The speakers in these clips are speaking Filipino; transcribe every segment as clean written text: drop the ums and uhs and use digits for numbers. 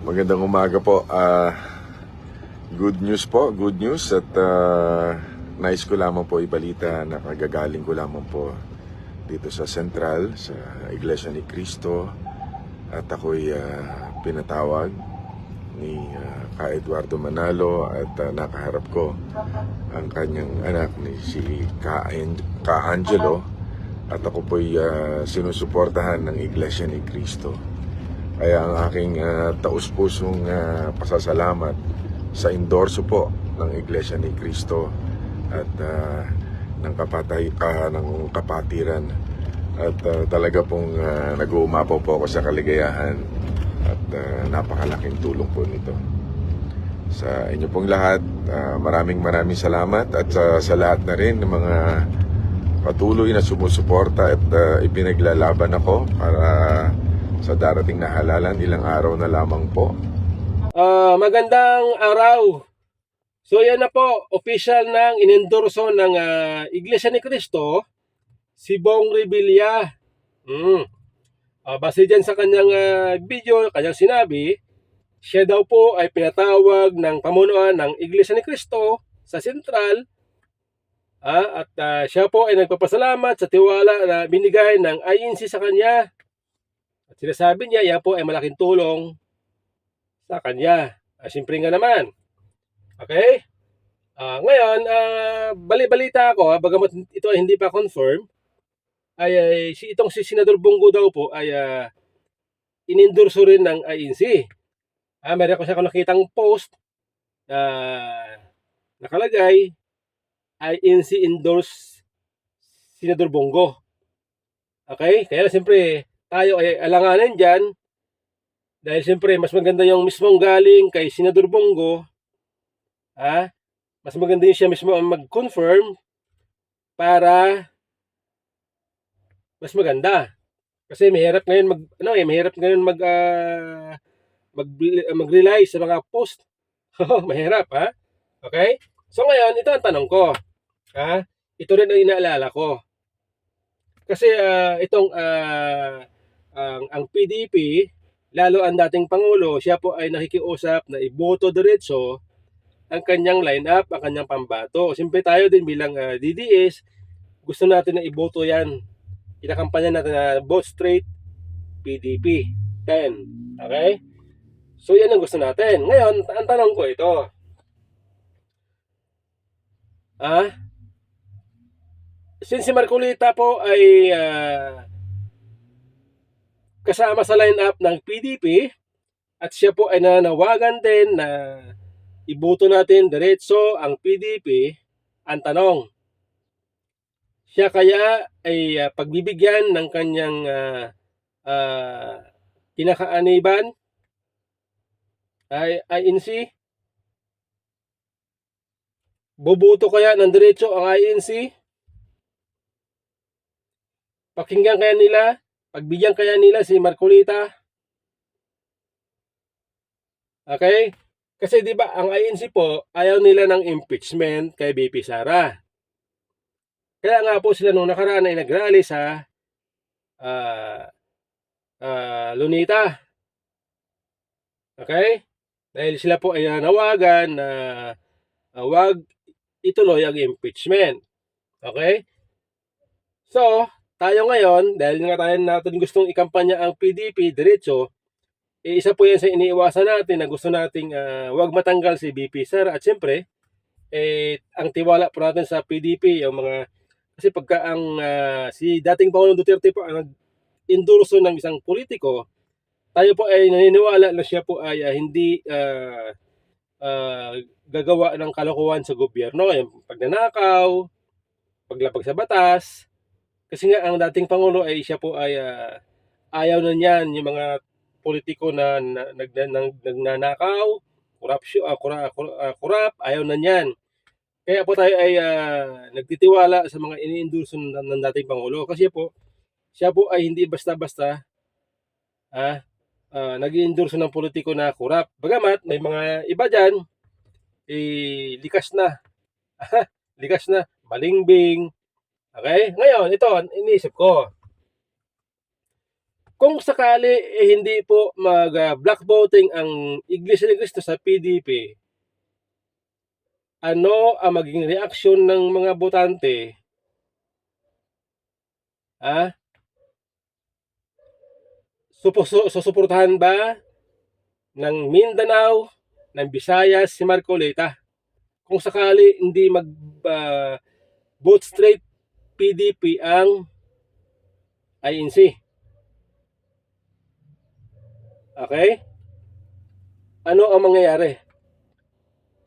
Magandang umaga po. Good news po, good news. At nais ko lamang po ibalita na kagagaling ko lamang po dito sa Central, sa Iglesia ni Cristo. At ako'y pinatawag ni Ka Eduardo Manalo at nakaharap ko ang kanyang anak ni si Ka Angelo. At ako po'y sinusuportahan ng Iglesia ni Cristo. Kaya ang aking taus-pusong pasasalamat sa endorso po ng Iglesia ni Cristo at ng kapatiran. At talaga pong nag-uumapaw po ako sa kaligayahan at napakalaking tulong po nito. Sa inyo pong lahat, maraming salamat at sa lahat na rin ng mga patuloy na sumusuporta at ipinaglalaban ako para sa darating na halalan, ilang araw na lamang po. Magandang araw. So yan na po, official ng inendorso ng Iglesia ni Cristo, si Bong Revilla. Base dyan sa kanyang video, kanyang sinabi, siya daw po ay pinatawag ng pamunuan ng Iglesia ni Cristo sa Sentral. At siya po ay nagpapasalamat sa tiwala na binigay ng INC sa kanya. At sinasabi niya, yan po ay malaking tulong sa kanya. Siyempre nga naman. Okay? Ngayon, bali-balita ako, bagamat ito ay hindi pa confirm, ay itong si Senador Bongo daw po ay inendorso rin ng INC. Meron ko siya nakitang post na nakalagay, INC endorse Senador Bongo. Okay? Kaya siyempre, tayo ay alanganin dyan dahil siyempre mas maganda yung mismong galing kay Senador Bongo. Mas maganda yung siya mismo ang mag-confirm para mas maganda. Kasi mahirap ngayon mag-rely sa mga post. Mahirap, ha? Okay? So ngayon, ito ang tanong ko. Ito rin ang inaalala ko. Kasi ang PDP, lalo ang dating Pangulo, siya po ay nakikiusap na iboto diretso ang kanyang line-up, ang kanyang pambato. Siyempre tayo din bilang DDS, gusto natin na iboto yan. Kinakampanya natin na vote straight PDP 10. Okay? So yan ang gusto natin. Ngayon, ang tanong ko ito. Since si Marcolita po ay kasama sa line-up ng PDP at siya po ay nanawagan din na iboto natin diretso ang PDP, ang tanong, siya kaya ay pagbibigyan ng kanyang kinakaaniban ay INC? Boboto kaya ng diretso ang INC? Pakinggan kaya nila? Pagbigyan kaya nila si Marcolita? Okay? Kasi 'di ba ang INC po ayaw nila ng impeachment kay BP Sara. Kaya nga po sila nung nakaraan ay nagrally sa Lunita. Okay? Dahil sila po ay nanawagan na wag ituloy ang impeachment. Okay? So, tayo ngayon, dahil nga tayo natin gustong ikampanya ang PDP diretso, isa po yan sa iniiwasan natin na gusto nating wag matanggal si BP Sara. At siyempre, ang tiwala po natin sa PDP, yung mga, kasi pagka si dating Pangulong Duterte po ang nag-endorso ng isang politiko, tayo po ay naniniwala na siya po ay hindi gagawa ng kalokohan sa gobyerno, yung pagnanakaw, paglabag sa batas. Kasi nga ang dating Pangulo ay siya po ay ayaw na niyan yung mga politiko na nagnanakaw, kurap, ayaw na niyan. Kaya po tayo ay nagtitiwala sa mga iniendorso ng dating Pangulo. Kasi po, siya po ay hindi basta-basta nag-endorso ng politiko na kurap. Bagamat may mga iba dyan, likas na. Likas na, malingbing. Okay? Ngayon, ito, iniisip ko. kung sakali hindi po mag-block voting ang Iglesia ni Cristo sa PDP, ano ang magiging reaksyon ng mga botante? Susuportahan ba ng Mindanao, ng Visayas si Marcolita? Kung sakali hindi vote straight PDP ang INC. Okay? Ano ang mangyayari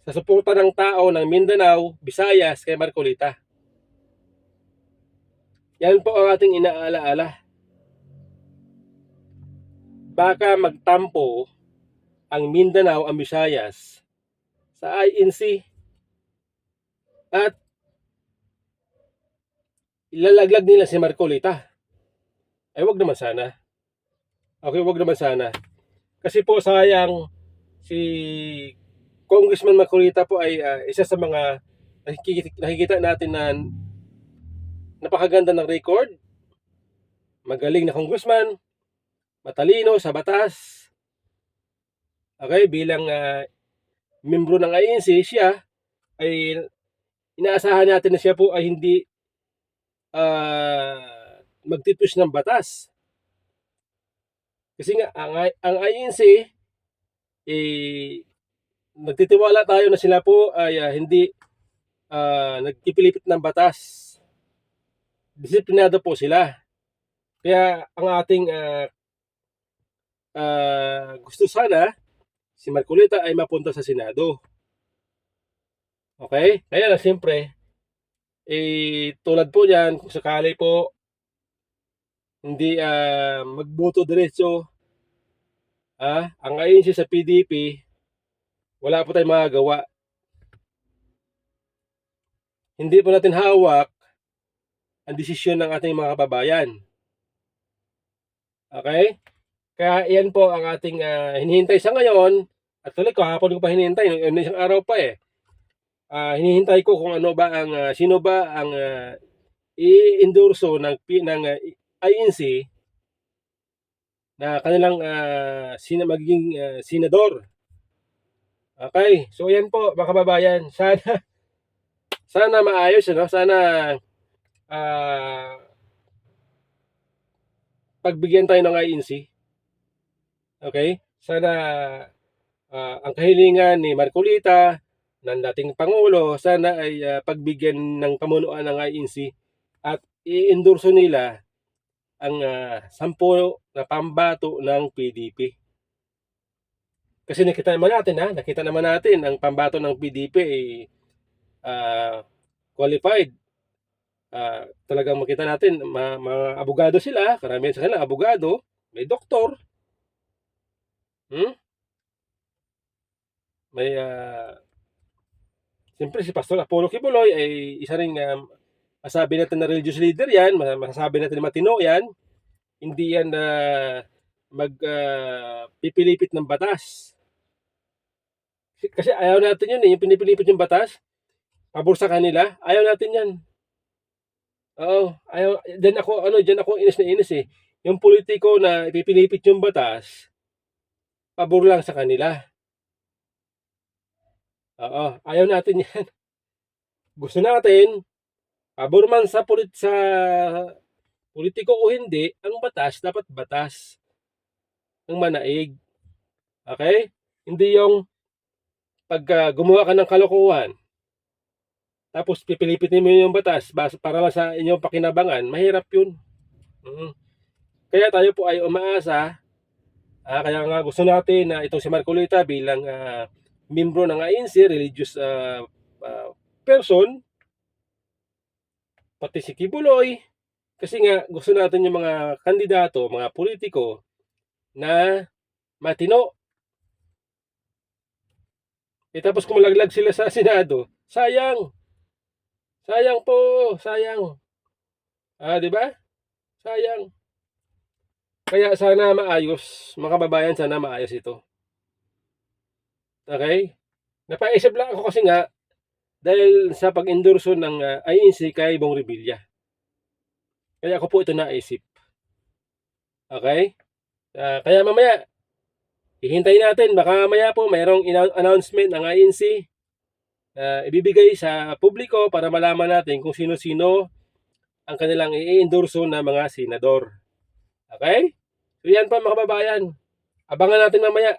sa suporta ng tao ng Mindanao, Visayas kay Marcolita? Yan po ang ating inaalaala. Baka magtampo ang Mindanao, ang Visayas sa INC at ilalaglag nila si Marcolita. Ay wag naman sana. Okay, wag naman sana. Kasi po sayang si Congressman Marcolita po ay isa sa mga nakikita natin na napakaganda ng record, magaling na congressman, matalino sa batas. Okay, bilang membro ng INC, siya ay inaasahan natin na siya po ay hindi magtitwist ng batas. Kasi nga ang INC nagtitiwala tayo na sila po ay hindi nagpipilipit ng batas. Disiplinado po sila. Kaya ang ating gusto sana si Marcolita ay mapunta sa Senado. Okay? Kaya na siyempre tulad po yan, kung sakali po hindi magboto diretso ang INC sa PDP, wala po tayong magagawa. Hindi po natin hawak ang desisyon ng ating mga kababayan. Okay? Kaya yan po ang ating hinihintay sa ngayon. At tuloy ko, hapon ko pa hinihintay. Isang araw pa hinihintay ko kung ano ba ang sino ba ang i-endorso ng INC na kanilang magiging senador. Okay, so yan po mga kababayan. Sana maayos, ano? Sana pagbigyan tayo ng INC. Okay? Sana ang kahilingan ni Marcolita, ng dating Pangulo, sana ay pagbigyan ng pamunuan ng INC at i-endorso nila ang 10 na pambato ng PDP. Kasi nakita naman natin ang pambato ng PDP qualified. Talagang makita natin mga abogado sila, karamihan sa kanila abogado, may doktor, may siyempre si Pastor Apollo Kibuloy ay isa ring masabi natin na religious leader yan, masasabi natin na matino yan, hindi yan pipilipit ng batas. Kasi ayaw natin yun yung pinipilipit yung batas, pabor sa kanila, ayaw natin yan. Oo, ayaw, diyan ako inis na inis yung politiko na ipipilipit yung batas, pabor lang sa kanila. Oo, ayaw natin yan. Gusto natin, pabor man sa politiko o hindi, ang batas, dapat batas ng manaig. Okay? Hindi yung pag gumawa ka ng kalokohan, tapos pipilipitin mo yung batas para lang sa inyong pakinabangan, mahirap yun. Kaya tayo po ay umaasa, kaya nga gusto natin na itong si Marcolita bilang membro ng INC, religious person, pati si Kibuloy, kasi nga gusto natin yung mga kandidato, mga politiko na matino. Tapos kung malaglag sila sa Senado, sayang. Sayang po, sayang. Di ba? Sayang. Kaya sana maayos, mga kababayan, sana maayos ito. Okay? Napaisip lang ako kasi nga, dahil sa pag-endorso ng INC kay Bong Revilla. Kaya ako po ito naisip. Okay? Kaya mamaya, hihintayin natin. Baka mamaya po mayroong announcement ng INC na ibibigay sa publiko para malaman natin kung sino-sino ang kanilang i-endorso na mga senador. Okay? So yan pa mga kababayan. Abangan natin mamaya.